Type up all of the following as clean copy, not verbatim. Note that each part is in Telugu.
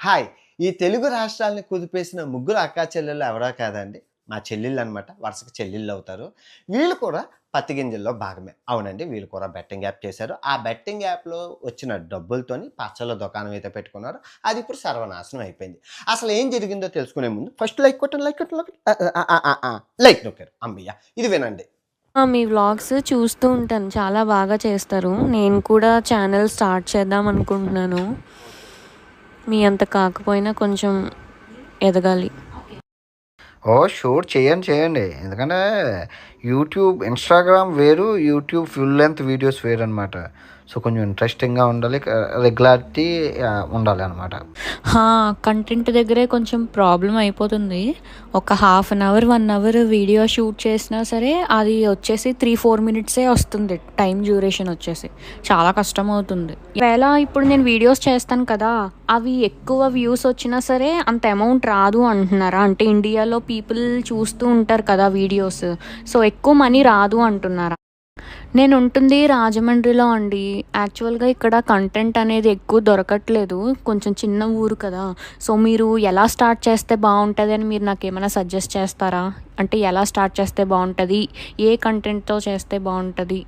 హాయ్! ఈ తెలుగు రాష్ట్రాలని కుదిపేసిన ముగ్గురు అక్కా చెల్లెళ్ళు ఎవరో కాదండి. మా చెల్లెళ్ళనమాట. వరుసకి చెల్లెళ్ళవుతారు. వీళ్ళు కూడా పత్తి గింజల్లో భాగమే. అవునండి. వీళ్ళు కూడా బెట్టింగ్ యాప్ చేశారు. ఆ బెట్టింగ్ యాప్‌లో వచ్చిన డబ్బులతోని పచ్చళ్ళ దుకాణం అయితే పెట్టుకున్నారు. అది ఇప్పుడు సర్వనాశనం అయిపోయింది. అసలు ఏం జరిగిందో తెలుసుకునే ముందు ఫస్ట్ లైక్ కొట్టండి, లైక్ కొట్టండి, లైక్ నొక్కారు. అమ్మయ్య! ఇది వినండి. మీ వ్లాగ్స్ చూస్తూ ఉంటాను. చాలా బాగా చేస్తారు. నేను కూడా ఛానల్ స్టార్ట్ చేద్దాం అనుకుంటున్నాను. మీ అంత కాకపోయినా కొంచెం ఎదగాలి. షూర్ చేయండి. ఎందుకంటే యూట్యూబ్, ఇన్‌స్టాగ్రామ్ వేరు, యూట్యూబ్ ఫుల్ లెంగ్త్ వీడియోస్ వేరనమాట. సో, కొంచెం ఇంట్రెస్టింగ్‌గా ఉండాలి. రెగ్యులారిటీ ఉండాలి అనమాట. కంటెంట్ దగ్గరే కొంచెం ప్రాబ్లం అయిపోతుంది. ఒక half an hour, 1 hour video shoot చేసినా సరే అది వచ్చేసి 3-4 మినిట్సే వస్తుంది. టైం డ్యూరేషన్ వచ్చేసి చాలా కష్టమవుతుంది. ఒకవేళ ఇప్పుడు నేను వీడియోస్ చేస్తాను కదా, అవి ఎక్కువ వ్యూస్ వచ్చినా సరే అంత అమౌంట్ రాదు అంటున్నారా? అంటే ఇండియాలో పీపుల్ చూస్తూ ఉంటారు కదా వీడియోస్. సో, ఎక్కువ మనీ రాదు అంటున్నారా? నేను ఉంటుంది రాజమండ్రిలో అండి. యాక్చువల్‌గా ఇక్కడ కంటెంట్ అనేది ఎక్కువ దొరకట్లేదు. కొంచెం చిన్న ఊరు కదా! సో, మీరు ఎలా స్టార్ట్ చేస్తే బావుంటది అని మీరు నాకేమైనా సజెస్ట్ చేస్తారా? అంటే ఎలా స్టార్ట్ చేస్తే బావుంటది? ఏ కంటెంట్‌తో చేస్తే బావుంటది?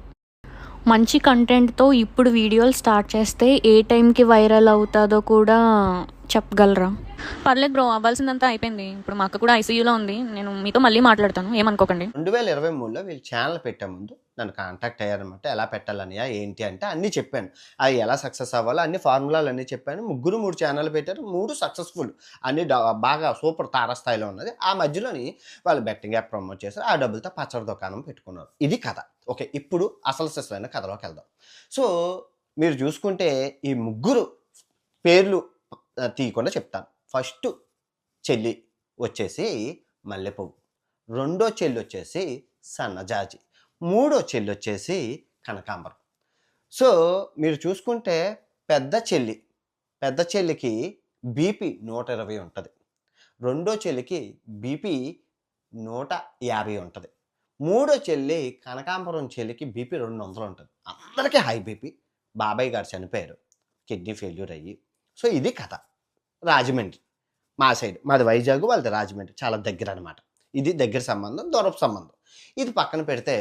మంచి కంటెంట్‌తో ఇప్పుడు వీడియోలు స్టార్ట్ చేస్తే ఏ టైంకి వైరల్ అవుతాదో కూడా చెప్పగలరా? పర్లేదు బ్రో, అవ్వాల్సిందంతా అయిపోయింది. ఇప్పుడు మా అక్క కూడా ఐసీయూలో ఉంది. నేను మీతో మళ్ళీ మాట్లాడతాను. ఏమనుకోకండి. 2023లో వీళ్ళు ఛానల్ పెట్టే ముందు నన్ను కాంటాక్ట్ అయ్యారనమాట. ఎలా పెట్టాలన్నయ్య ఏంటి అంటే అన్నీ చెప్పాను. అవి ఎలా సక్సెస్ అవ్వాలో అన్ని ఫార్ములాలు అన్నీ చెప్పాను. ముగ్గురు 3 ఛానల్ పెట్టారు. 3 సక్సెస్‌ఫుల్. అన్ని బాగా సూపర్ తారస్థాయిలో ఉన్నది. ఆ మధ్యలోని వాళ్ళు బెట్టింగ్ యాప్ ప్రమోట్ చేశారు. ఆ డబ్బులతో పచ్చడి దుకాణం పెట్టుకున్నారు. ఇది కథ. ఓకే. ఇప్పుడు అసలు సిసలైన కథలోకెళ్దాం. సో, మీరు చూసుకుంటే ఈ ముగ్గురు పేర్లు తీయకుండా చెప్తాను. ఫస్టు చెల్లి వచ్చేసి మల్లెపువ్వు. రెండో చెల్లొచ్చేసి సన్నజాజి. మూడో చెల్లొచ్చేసి కనకాంబరం. సో, మీరు చూసుకుంటే పెద్ద చెల్లి, పెద్ద చెల్లికి బీపీ 120 ఉంటది. రెండో చెల్లికి బీపీ 150 ఉంటది. మూడో చెల్లి కనకాంబరం చెల్లికి బీపీ 200 ఉంటది. అందరికీ హై బీపీ. బాబాయ్ గారు చనిపోయారు. కిడ్నీ ఫెయిల్యూర్ అయ్యి. సో, ఇది కథ. రాజమండ్రి. మా సైడ్. మాది వైజాగ్, వాళ్ళది రాజమండ్రి. చాలా దగ్గరనమాట. ఇది దగ్గర సంబంధం, దూరపు సంబంధం. ఇది పక్కన పెడితే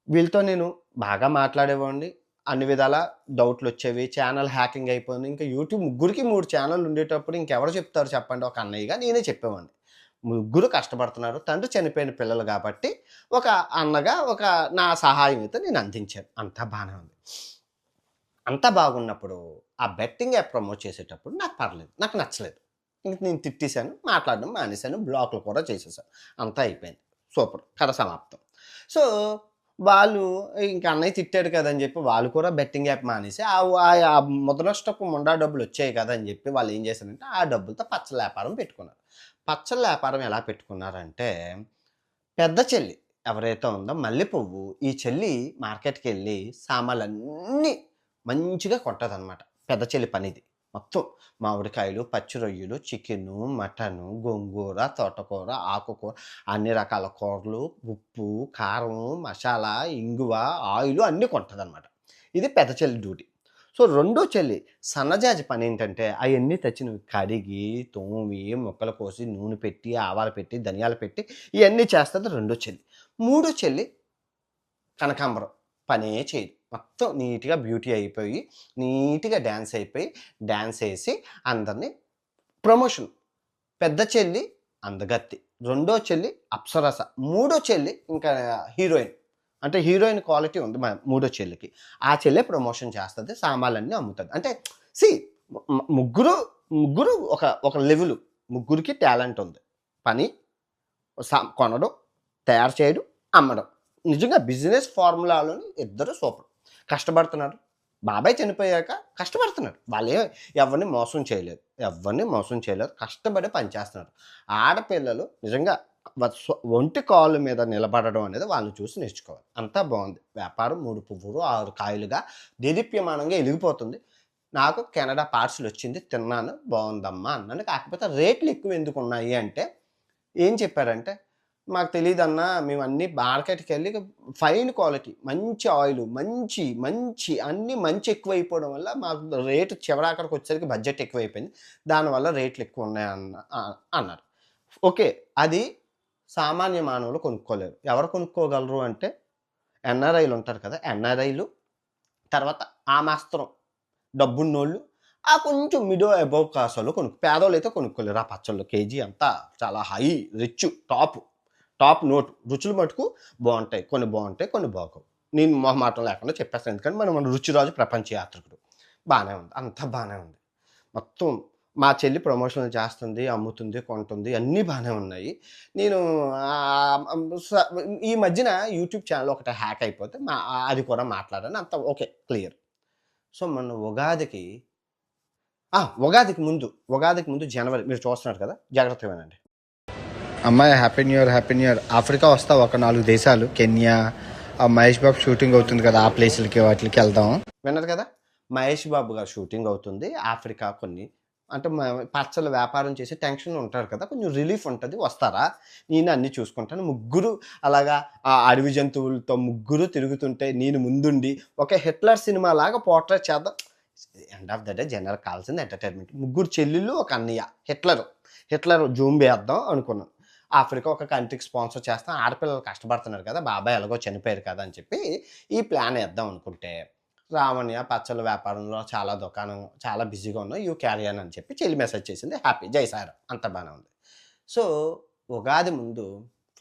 వీళ్ళతో నేను బాగా మాట్లాడేవాడిని. అన్ని విధాల డౌట్‌లొచ్చేవి. ఛానల్ హ్యాకింగ్ అయిపోయింది. ఇంకా యూట్యూబ్ ముగ్గురికి 3 ఛానెల్లు ఉండేటప్పుడు ఇంకెవరు చెప్తారు చెప్పండి? ఒక అన్నయ్యగా నేనే చెప్పేవాడిని. ముగ్గురు కష్టపడుతున్నారు. తండ్రి చనిపోయిన పిల్లలు కాబట్టి, ఒక అన్నగా ఒక నా సహాయం అయితే నేను అందించాను. అంతా బానే ఉంది. అంతా బాగున్నప్పుడు ఆ బెట్టింగ్ యాప్ ప్రమోట్ చేసేటప్పుడు నాకు పర్లేదు. నాకు నచ్చలేదు. ఇంక నేను తిట్టేసాను. మాట్లాడడం మానేశాను. బ్లాక్‌లు కూడా చేసేసాను. అంతా అయిపోయింది. సూపర్. కథ సమాప్తం. సో, వాళ్ళు ఇంక అన్నయ్య తిట్టాడు కదా! అని చెప్పి వాళ్ళు కూడా బెట్టింగ్ యాప్ మానేసి ఆ ముదనష్టపు ముండా డబ్బులొచ్చాయి కదా! అని చెప్పి వాళ్ళేం చేశారంటే ఆ డబ్బులతో పచ్చళ్ళ యాపారం పెట్టుకున్నారు. పచ్చళ్ళ యాపారం ఎలా పెట్టుకున్నారంటే పెద్ద చెల్లి ఎవరైతే ఉందో మల్లె పువ్వు, ఈ చెల్లి మార్కెట్‌కెళ్ళి సామాన్లన్నీ మంచిగా కొంటదనమాట. పెద్ద చెల్లి పనిది. మొత్తం మామిడికాయలు, పచ్చి రొయ్యలు, చికెను, మటను, గోంగూర, తోటకూర, ఆకుకూర అన్ని రకాల కూరలు, ఉప్పు, కారం, మసాలా, ఇంగువ, ఆయిలు అన్నీ కొంటదనమాట. ఇది పెద్ద చెల్లి డ్యూటీ. సో, రెండో చెల్లి సన్నజాజి పనేంటంటే అయన్నీ తెచ్చినవి కడిగి, తోమి, ముక్కలు కోసి, నూనె పెట్టి, ఆవాలు పెట్టి, ధనియాలు పెట్టి ఇయన్నీ చేస్తది రెండో చెల్లి. మూడో చెల్లి కనకాంబరం పనే చేయదు. మొత్తం నీట్‌గా బ్యూటీ అయిపోయి, నీట్‌గా డాన్స్ అయిపోయి, డాన్స్ ఏసి అందరిని ప్రమోషన్. పెద్ద చెల్లి అందగత్తె. రెండో చెల్లి అప్సరస. మూడో చెల్లి ఇంకా హీరోయిన్. అంటే హీరోయిన్ క్వాలిటీ ఉంది మూడో చెల్లికి. ఆ చెల్లె ప్రమోషన్ చేస్తది. సామాన్లన్నీ అమ్ముతది. అంటే సీ ముగ్గురు, ముగ్గురు ఒక లెవెలు. ముగ్గురికి టాలెంట్ ఉంది. పని, కొనడం, తయారు చేయడం, అమ్మడం. నిజంగా బిజినెస్ ఫార్ములాలోని ఇద్దరు సూపర్. కష్టపడుతున్నారు. బాబాయ్ చనిపోయాక కష్టపడుతున్నారు. ఎవరిని మోసం చేయలేదు. ఎవ్వరిని మోసం చేయలేదు. కష్టపడి పని చేస్తున్నారు. ఆడపిల్లలు నిజంగా ఒంటి కాళ్ళ మీద నిలబడడం అనేది వాళ్ళని చూసి నేర్చుకోవాలి. అంతా బావుంది. వ్యాపారం 3 పువ్వులు 6 కాయలుగా దేదీప్యమానంగా ఎలిగిపోతుంది. నాకు కెనడా పార్సిలొచ్చింది. తిన్నాను. బావుందమ్మా అన్నాను. కాకపోతే రేట్లు ఎక్కువ ఎందుకున్నాయి అంటే ఏం చెప్పారంటే, మాకు తెలీదన్నా మేము అన్నీ మార్కెట్కి వెళ్ళి ఫైన్ క్వాలిటీ మంచి ఆయిల్ మంచి మంచి అన్నీ మంచి ఎక్కువైపోవడం వల్ల మాకు రేటు చివరాఖరికి వచ్చేసరికి బడ్జెట్ ఎక్కువైపోయింది, దానివల్ల రేట్లు ఎక్కువ ఉన్నాయన్న అన్నారు. ఓకే, అది సామాన్య మానవులు కొనుక్కోలేరు. ఎవరు కొనుక్కోగలరు అంటే ఎన్ఆర్ఐలు ఉంటారు కదా, ఎన్ఆర్ఐలు, తర్వాత ఆ మాస్త్రం డబ్బున్నోళ్ళు, ఆ కొంచెం మిడో అబోవ్ క్లాస్ వాళ్ళు పేదోళ్ళు అయితే కొనుక్కోలేరు. ఆ పచ్చళ్ళు కేజీ అంతా చాలా హై రిచ్ టాప్ నోట్ రుచులు మటుకు బాగుంటాయి, కొన్ని బాగుంటాయి, కొన్ని బాగోవు. నేను మొహమాటం లేకుండా చెప్పేస్తాను, ఎందుకంటే మన రుచిరాజు ప్రపంచ యాత్రికుడు. బాగానే ఉంది, అంతా బాగానే ఉంది. మొత్తం మా చెల్లి ప్రమోషన్లు చేస్తుంది, అమ్ముతుంది, కొంటుంది, అన్నీ బాగానే ఉన్నాయి. నేను ఈ మధ్యన యూట్యూబ్ ఛానల్ ఒకటి హ్యాక్ అయిపోతే అది కూడా మాట్లాడాను, అంత ఓకే క్లియర్. సో మొన్న ఉగాదికి ముందు జనవరి మీరు చూస్తున్నారు కదా, జాగ్రత్తగా వినండి. అమ్మాయి హ్యాపీ న్యూ ఇయర్. ఆఫ్రికా వస్తావు, ఒక 4 దేశాలు, కెన్యా, మహేష్ బాబు షూటింగ్ అవుతుంది కదా, ఆ ప్లేసులకి వాటికి వెళ్దాం. విన్నారు కదా, మహేష్ బాబు గారు షూటింగ్ అవుతుంది ఆఫ్రికా. కొన్ని అంటే పచ్చల వ్యాపారం చేసి టెన్షన్ ఉంటారు కదా, కొంచెం రిలీఫ్ ఉంటుంది, వస్తారా? నేను అన్నీ చూసుకుంటాను. ముగ్గురు అలాగా ఆ అడవి జంతువులతో ముగ్గురు తిరుగుతుంటే నేను ముందుండి ఒక హిట్లర్ సినిమా లాగా పోర్ట్రేట్ చేద్దాం. End of the day general కావాల్సింది ఎంటర్టైన్మెంట్. ముగ్గురు చెల్లెళ్ళు, ఒక అన్నయ్య, హిట్లర్ జూమ్ వేద్దాం అనుకున్నాను. ఆఫ్రికా ఒక కంట్రీకి స్పాన్సర్ చేస్తాం, ఆడపిల్లలు కష్టపడుతున్నారు కదా, బాబాయ్ ఎలాగో చనిపోయారు కదా అని చెప్పి ఈ ప్లాన్ వేద్దాం అనుకుంటే, రావణ్య పచ్చళ్ళ వ్యాపారంలో చాలా బిజీగా ఉన్నావు, యూ క్యారియన్ అని చెప్పి చెల్లి మెసేజ్ చేసింది. హ్యాపీ, జై సార్, అంత బాగానే ఉంది. సో ఉగాది ముందు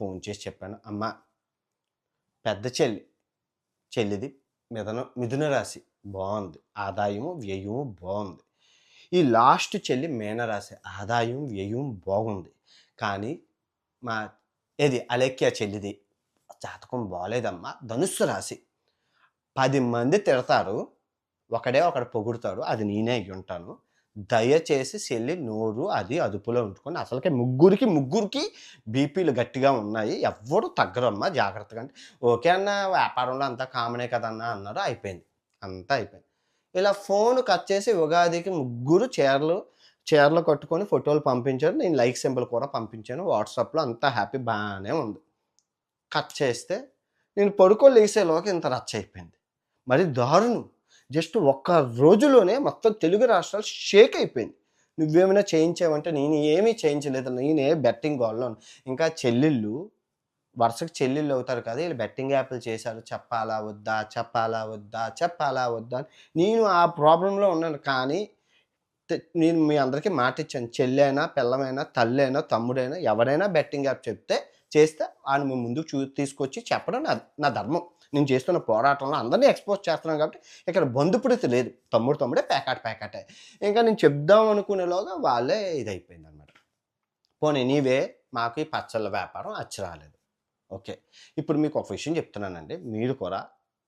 ఫోన్ చేసి చెప్పాను, అమ్మ పెద్ద చెల్లిది మిథున రాశి బాగుంది, ఆదాయము వ్యయము బాగుంది. ఈ లాస్ట్ చెల్లి మీనరాశి, ఆదాయం వ్యయం బాగుంది. కానీ మా అలేఖ్య చెల్లిది జాతకం బాగోలేదమ్మా, ధనుస్సు రాశి. 10 మంది తిడతారు, ఒకడు పొగుడుతాడు, అది నేనే అయ్యి ఉంటాను. దయచేసి చెల్లి నోరు అది అదుపులో ఉంచుకొని, అసలుకే ముగ్గురికి బీపీలు గట్టిగా ఉన్నాయి, ఎవ్వరు తగ్గరమ్మా, జాగ్రత్తగా. అంటే ఓకే అన్న, వ్యాపారంలో అంతా కామనే కదన్నా అన్నారు. అంతా అయిపోయింది. ఇలా ఫోన్ కట్ చేసి ఉగాదికి ముగ్గురు చీరలు కట్టుకొని ఫోటోలు పంపించారు. నేను లైక్ సింబల్ కూడా పంపించాను వాట్సాప్లో, అంతా హ్యాపీ, బాగానే ఉంది. కట్ చేస్తే నేను లేసేలోకి ఇంత రచ్చ అయిపోయింది. మరి దారుణం. జస్ట్ ఒక్క రోజులోనే మొత్తం తెలుగు రాష్ట్రాలు షేక్ అయిపోయింది. నువ్వేమైనా చేయించావంటే నేను ఏమీ చేయించలేదు, నేనే బెట్టింగ్ గోల్లో. ఇంకా వరుసకు చెల్లెళ్ళు అవుతారు కదా, వీళ్ళు బెట్టింగ్ యాప్లు చేశారు, చెప్పాలా వద్దా అని. నేను ఆ ప్రాబ్లంలో ఉన్నాను. కానీ నేను మీ అందరికీ మాట ఇచ్చాను, చెల్లైనా పిల్లమైనా తల్లైనా తమ్ముడైనా ఎవరైనా బెట్టింగ్ యాప్ చేస్తే ఆయన మీ ముందుకు తీసుకొచ్చి చెప్పడం నా ధర్మం. నేను చేస్తున్న పోరాటంలో అందరినీ ఎక్స్పోజ్ చేస్తున్నాను కాబట్టి ఇక్కడ బంధుప్రీతి లేదు, తమ్ముడే ప్యాకాటే. ఇంకా నేను చెప్దాం అనుకునేలోగా వాళ్ళే ఇదైపోయింది అనమాట. పోనీ నీవే మాకు ఈ పచ్చళ్ళ వ్యాపారం రాలేదు. ఓకే, ఇప్పుడు మీకు ఒక విషయం చెప్తున్నానండి, మీరు కూడా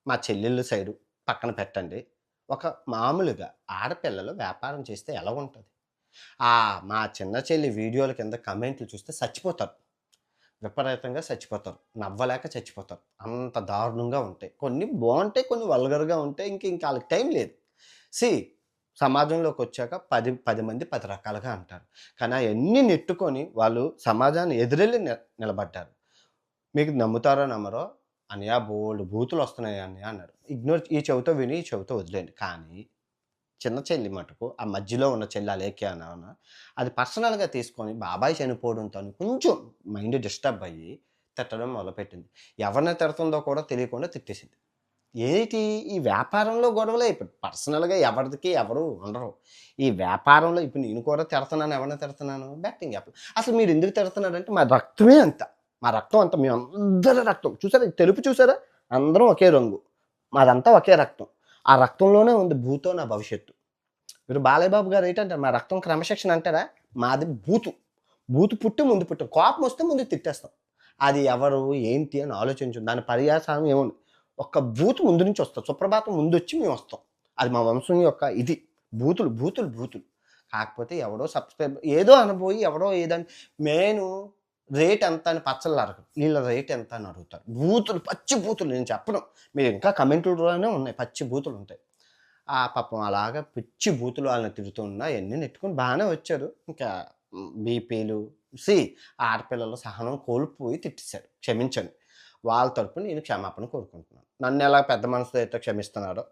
మా చెల్లెళ్ళ సైడు పక్కన పెట్టండి. ఒక మామూలుగా ఆడపిల్లలు వ్యాపారం చేస్తే ఎలా ఉంటుంది? మా చిన్న చెల్లి వీడియోల కింద కమెంట్లు చూస్తే విపరీతంగా చచ్చిపోతారు, నవ్వలేక చచ్చిపోతారు. అంత దారుణంగా ఉంటాయి. కొన్ని బాగుంటాయి, కొన్ని వల్గర్గా ఉంటాయి. ఇంక వాళ్ళకి టైం లేదు. సమాజంలోకి వచ్చాక 10 మంది 10 రకాలుగా అంటారు. కానీ అవన్నీ నెట్టుకొని వాళ్ళు సమాజాన్ని ఎదురెళ్ళి నిలబడ్డారు. మీకు నమ్ముతారో నమ్మరో, అన్నయ్య బోల్డ్ బూతులు వస్తున్నాయి అన్నయ్య అన్నాడు. ఈ చెవితో విని ఈ చెవితో వదిలేండి. కానీ చిన్న చెల్లి మటుకు, ఆ మధ్యలో ఉన్న చెల్లి అలేఖ్య అన్న, అది పర్సనల్గా తీసుకొని బాబాయ్ చనిపోవడంతో కొంచెం మైండ్ డిస్టర్బ్ అయ్యి తిట్టడం మొదలుపెట్టింది. ఎవరిని తిడుతుందో కూడా తెలియకుండా తిట్టేసింది. ఈ వ్యాపారంలో గొడవలే. ఇప్పుడు పర్సనల్గా ఎవరు ఉండరు. ఈ వ్యాపారంలో ఇప్పుడు నేను కూడా తిడుతున్నాను. ఎవరిని తిడుతున్నాను? Betting app. అసలు మీరు ఎందుకు తిడుతున్నారంటే మా రక్తమే అంత, మేము అందరి రక్తం చూసారా, తెలుపు చూసారా, అందరం ఒకే రంగు, మాదంతా ఒకే రక్తం. ఆ రక్తంలోనే ఉంది భూతో నా భవిష్యత్తు. మీరు బాలయ్య బాబు గారు ఏంటంటారు, మా రక్తం క్రమశిక్షణ అంటారా? మాది బూతు ముందు పుట్టు, కోపం వస్తే ముందు తిట్టేస్తాం. అది ఎవరు ఏంటి అని ఆలోచించు. దాని పర్యాసం ఏముంది, ఒక్క బూతు ముందు నుంచి వస్తాం, సుప్రభాతం ముందు వచ్చి మేము వస్తాం. అది మా వంశం యొక్క ఇది. బూతులు. కాకపోతే ఎవడో సబ్స్క్రైబ్ ఏదో అనబోయి ఎవడో ఏదని నేను రేట్ ఎంత అని పచ్చళ్ళు అడగరు, వీళ్ళ రేట్ ఎంత అని అడుగుతారు. పచ్చి బూతులు నేను చెప్పను, మీరు ఇంకా కమెంట్లోనే ఉన్నాయి, పచ్చి బూతులు ఉంటాయి. పాపం అలాగా పిచ్చి బూతులు వాళ్ళని తిరుగుతున్నా ఎన్ని నెట్టుకుని బాగానే వచ్చారు. ఇంకా బీపీలు ఆడపిల్లలు సహనం కోల్పోయి తిట్టేశారు, క్షమించండి. వాళ్ళ తరపున నేను క్షమాపణ కోరుకుంటున్నాను. నన్ను ఎలా పెద్ద మనసుతో అయితే క్షమిస్తున్నారో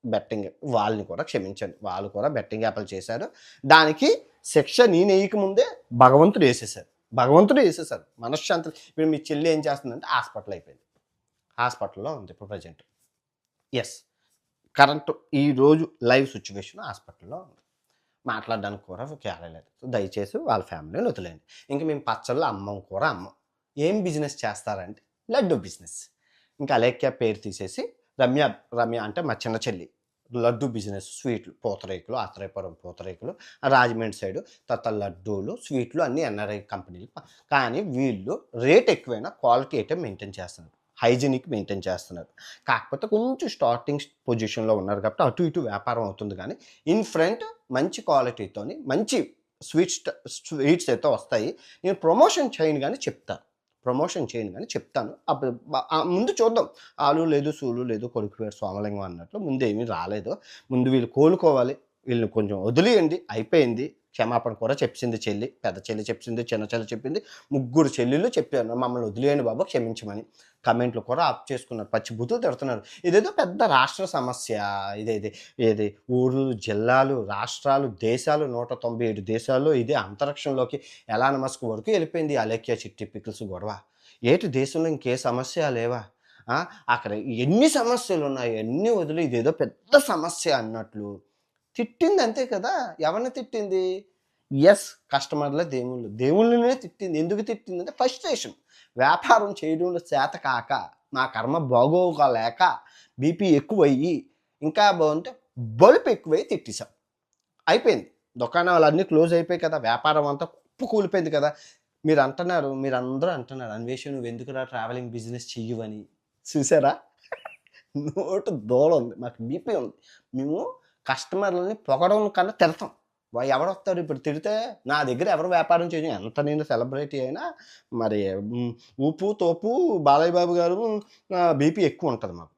బెట్టింగ్ వాళ్ళని కూడా క్షమించండి. వాళ్ళు కూడా బెట్టింగ్ యాప్లు చేశారు. దానికి శిక్ష నేను వేయకముందే భగవంతుడు వేసేసారు. మనశ్శాంతి. ఇప్పుడు మీ చెల్లి ఏం చేస్తుందంటే హాస్పిటల్ అయిపోయింది, హాస్పిటల్లో ఉంది ఇప్పుడు ప్రజెంట్. ఎస్, కరెంట్ ఈరోజు లైవ్ సిచ్యువేషన్ హాస్పిటల్లో ఉంది. మాట్లాడడానికి కూడా క్యారీ లేదు. సో దయచేసి వాళ్ళ ఫ్యామిలీని వదిలేయండి. ఇంకా మేము పచ్చళ్ళు అమ్మం, కూర అమ్మం. ఏం బిజినెస్ చేస్తారంటే లడ్డు బిజినెస్. ఇంకా అలేఖ్య పేరు తీసేసి రమ్య అంటే మా చిన్న చెల్లి లడ్డు బిజినెస్, స్వీట్లు, పూతరేకులు, ఆత్రేయపురం పూతరేకులు, రాజమండ్రి సైడు, తర్వాత లడ్డూలు, స్వీట్లు అన్నీ ఎన్ఆర్ఐ కంపెనీలు. కానీ వీళ్ళు రేట్ ఎక్కువైనా క్వాలిటీ అయితే మెయింటైన్ చేస్తున్నారు, హైజీనిక్ మెయింటైన్ చేస్తున్నారు. కాకపోతే కొంచెం స్టార్టింగ్ పొజిషన్లో ఉన్నారు కాబట్టి అటు ఇటు వ్యాపారం అవుతుంది. కానీ ఇన్ ఫ్రంట్ మంచి క్వాలిటీతోని మంచి స్వీట్స్ అయితే వస్తాయి. నేను ప్రమోషన్ చేయను కానీ చెప్తాను. అప్పుడు ముందు చూద్దాం. ఆలు లేదు, సూలు లేదు, కొడుకుపేరు సోమలింగం అన్నట్లు ముందు ఏమీ రాలేదు. ముందు వీళ్ళు కోలుకోవాలి, వీళ్ళని కొంచెం వదిలేయండి. అయిపోయింది. క్షమాపణ కూడా చెప్పింది చెల్లి, పెద్ద చెల్లి చెప్పింది, చిన్న చెల్లి చెప్పింది, ముగ్గురు చెల్లెళ్ళు చెప్పారు మమ్మల్ని వదిలేయండి బాబు, క్షమించమని. కమెంట్లు కూడా ఆఫ్ చేసుకున్నారు, పచ్చి బూతులు తిడుతున్నారు. ఇదేదో పెద్ద రాష్ట్ర సమస్య. ఏది ఊరు, జిల్లాలు, రాష్ట్రాలు, దేశాలు, 197 దేశాల్లో ఇదే అంతరిక్షంలోకి ఎలాన్ మస్క్ వరకు వెళ్ళిపోయింది అలేఖ్య చిట్టి పికిల్స్ గొడవ. ఏటి దేశంలో ఇంకే సమస్య లేవా? అక్కడ ఎన్ని సమస్యలు ఉన్నాయి, ఎన్ని వదిలి ఇదేదో పెద్ద సమస్య అన్నట్లు తిట్టింది, అంతే కదా. ఎవరిని తిట్టింది? ఎస్, కస్టమర్ల దేవుళ్ళనే తిట్టింది. ఎందుకు తిట్టింది అంటే ఫ్రస్ట్రేషన్. వ్యాపారం చేయడంలో చేత కాక, నా కర్మ బాగోలేక, బీపీ ఎక్కువయ్యి, ఇంకా బాగుంటే బలుపు ఎక్కువై తిట్టేశాం. అయిపోయింది. దుకాణాలు అన్నీ క్లోజ్ అయిపోయాయి కదా, వ్యాపారం అంతా కుప్పు కూలిపోయింది కదా. మీరందరూ అంటున్నారు అన్వేషణ నువ్వు ఎందుకురా ట్రావెలింగ్ బిజినెస్ చెయ్యవని. చూసారా, నోటు దూల ఉంది, మాకు బీపీ ఉంది. మేము కస్టమర్లని పొగడం కన్నా తిడతాం. ఎవడొస్తాడు ఇప్పుడు తిడితే? నా దగ్గర ఎవరు వ్యాపారం చేయడం, ఎంత నేను సెలబ్రిటీ అయినా మరి ఊపు తోపు బాలయ్య బాబు గారు బీపీ ఎక్కువ ఉంటుంది మాకు,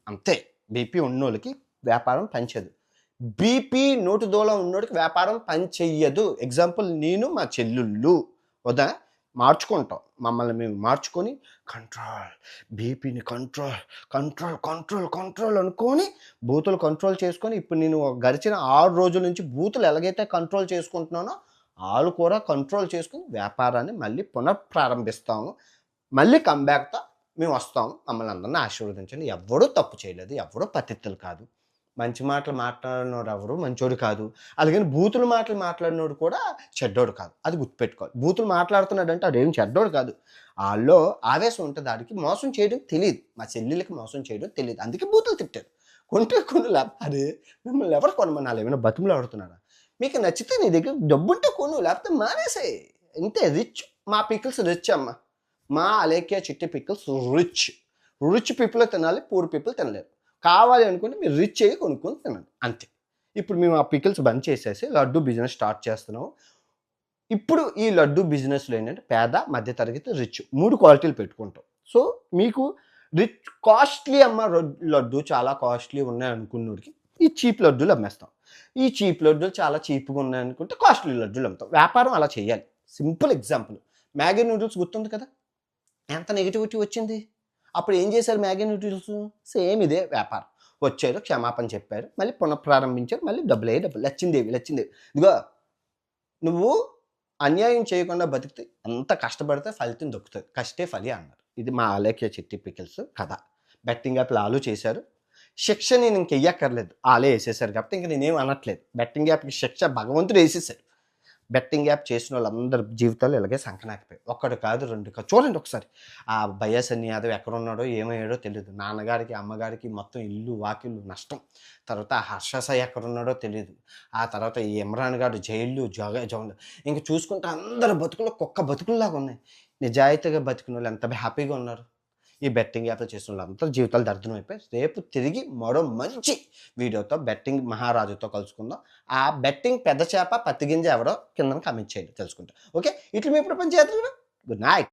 అంతే. బీపీ ఉన్నోళ్ళకి వ్యాపారం పనిచేయదు. బీపీ నోటు దూలం ఉన్నోడికి వ్యాపారం పని చెయ్యదు. ఎగ్జాంపుల్ నేను, మా చెల్లుళ్ళు వదా మార్చుకుంటాం. మమ్మల్ని మేము మార్చుకొని బీపీని కంట్రోల్ అనుకొని బూతులు కంట్రోల్ చేసుకొని, ఇప్పుడు నేను గడిచిన 6 రోజుల నుంచి బూతులు ఎలాగైతే కంట్రోల్ చేసుకుంటున్నానో వాళ్ళు కూడా కంట్రోల్ చేసుకుని వ్యాపారాన్ని మళ్ళీ పునఃప్రారంభిస్తాము. మళ్ళీ కంబ్యాక్తో మేము వస్తాము. మమ్మల్ని అందరినీ ఆశీర్వదించండి. ఎవడూ తప్పు చేయలేదు, ఎవడూ పతిత్తులు కాదు. మంచి మాటలు మాట్లాడినోడు ఎవరు మంచోడు కాదు, అలాగని బూతులు మాటలు మాట్లాడినోడు కూడా చెడ్డోడు కాదు. అది గుర్తుపెట్టుకోవాలి. బూతులు మాట్లాడుతున్నాడంటే అదేం చెడ్డోడు కాదు. వాళ్ళలో ఆవేశం ఉంటుంది, దానికి మోసం చేయడం తెలియదు. మా చెల్లెలకి మోసం చేయడం తెలియదు, అందుకే బూతులు తిట్టారు. కొన్ని లేకపోతే మిమ్మల్ని ఎవరు కొనమన్నారు? ఏమైనా బతుములు ఆడుతున్నారా? మీకు నచ్చితే నీ దగ్గర డబ్బుంటే కొను, లేకపోతే మానేసే. అంతే. రిచ్, మా పికిల్స్ రిచ్ అమ్మ. మా అలేఖ్య చిట్టి పికిల్స్ రిచ్ పీపుల్ తినాలి, పూర్ పీపుల్ తినలేరు. కావాలి అనుకుంటే మీరు రిచ్ అయ్యి కొనుక్కొని తినండి, అంతే. ఇప్పుడు మేము ఆ పికిల్స్ బంద్ చేసేసి లడ్డు బిజినెస్ స్టార్ట్ చేస్తున్నాము. ఇప్పుడు ఈ లడ్డు బిజినెస్లో ఏంటంటే పేద, మధ్యతరగతి, రిచ్ 3 క్వాలిటీలు పెట్టుకుంటాం. సో మీకు రిచ్ కాస్ట్లీ లడ్డు చాలా కాస్ట్లీ ఉన్నాయి అనుకున్నోడికి ఈ చీప్ లడ్డూలు అమ్మేస్తాం. ఈ చీప్ లడ్డూలు చాలా చీప్గా ఉన్నాయి అనుకుంటే కాస్ట్లీ లడ్డూలు అమ్ముతాం. వ్యాపారం అలా చేయాలి. సింపుల్ ఎగ్జాంపుల్, మ్యాగీ నూడిల్స్ గుర్తుంది కదా, ఎంత నెగిటివిటీ వచ్చింది. అప్పుడు ఏం చేశారు మ్యాగీ నూడిల్స్? సేమ్ ఇదే వ్యాపారం. వచ్చారు, క్షమాపణ చెప్పారు, మళ్ళీ పునఃప్రారంభించారు, మళ్ళీ డబ్బులు లచ్చిందేవి ఇదిగో నువ్వు అన్యాయం చేయకుండా బతికితే ఎంత కష్టపడితే ఫలితం దొక్కుతుంది, కష్టే ఫలి అన్నారు. ఇది మా అలేఖ్య చిట్టి పికిల్స్ కథ. బెట్టింగ్ యాప్లు ఆలు చేశారు. శిక్ష నేను ఇంక వెయ్యక్కర్లేదు, ఆలే వేసేసారు కాబట్టి ఇంక నేనేం అనట్లేదు. బెట్టింగ్ యాప్కి శిక్ష భగవంతుడు వేసేసారు. బెట్టింగ్ యాప్ చేసిన వాళ్ళందరి జీవితాలు ఇలాగే సంకనాకిపోయి, 1 కాదు 2 కాదు. చూడండి ఒకసారి, ఆ బయ్యాసన్ని యాదవ్ ఎక్కడున్నాడో ఏమయ్యాడో తెలియదు. నాన్నగారికి అమ్మగారికి మొత్తం ఇల్లు వాకిళ్ళు నష్టం. తర్వాత హర్షసాయి ఎక్కడున్నాడో తెలియదు. ఆ తర్వాత ఈ ఇమ్రాన్ గారు జైళ్ళు జైలు. ఇంక చూసుకుంటే అందరి బతుకులు కుక్క బతుకుల్లాగా ఉన్నాయి. నిజాయితీగా బతికిన వాళ్ళు ఎంత హ్యాపీగా ఉన్నారు. ఈ బెట్టింగ్ యాప్లు చేసిన వాళ్ళంతా జీవితాలు దర్శనం అయిపోయి, రేపు తిరిగి మరో మంచి వీడియోతో బెట్టింగ్ మహారాజుతో కలుసుకుందాం. ఆ బెట్టింగ్ పెద్ద చేప పత్తి గింజ ఎవరో కింద కామెంట్ చేయండి తెలుసుకుంటాం. ఓకే, ఇట్లు మీ ప్రపంచ యాత్ర. Good night.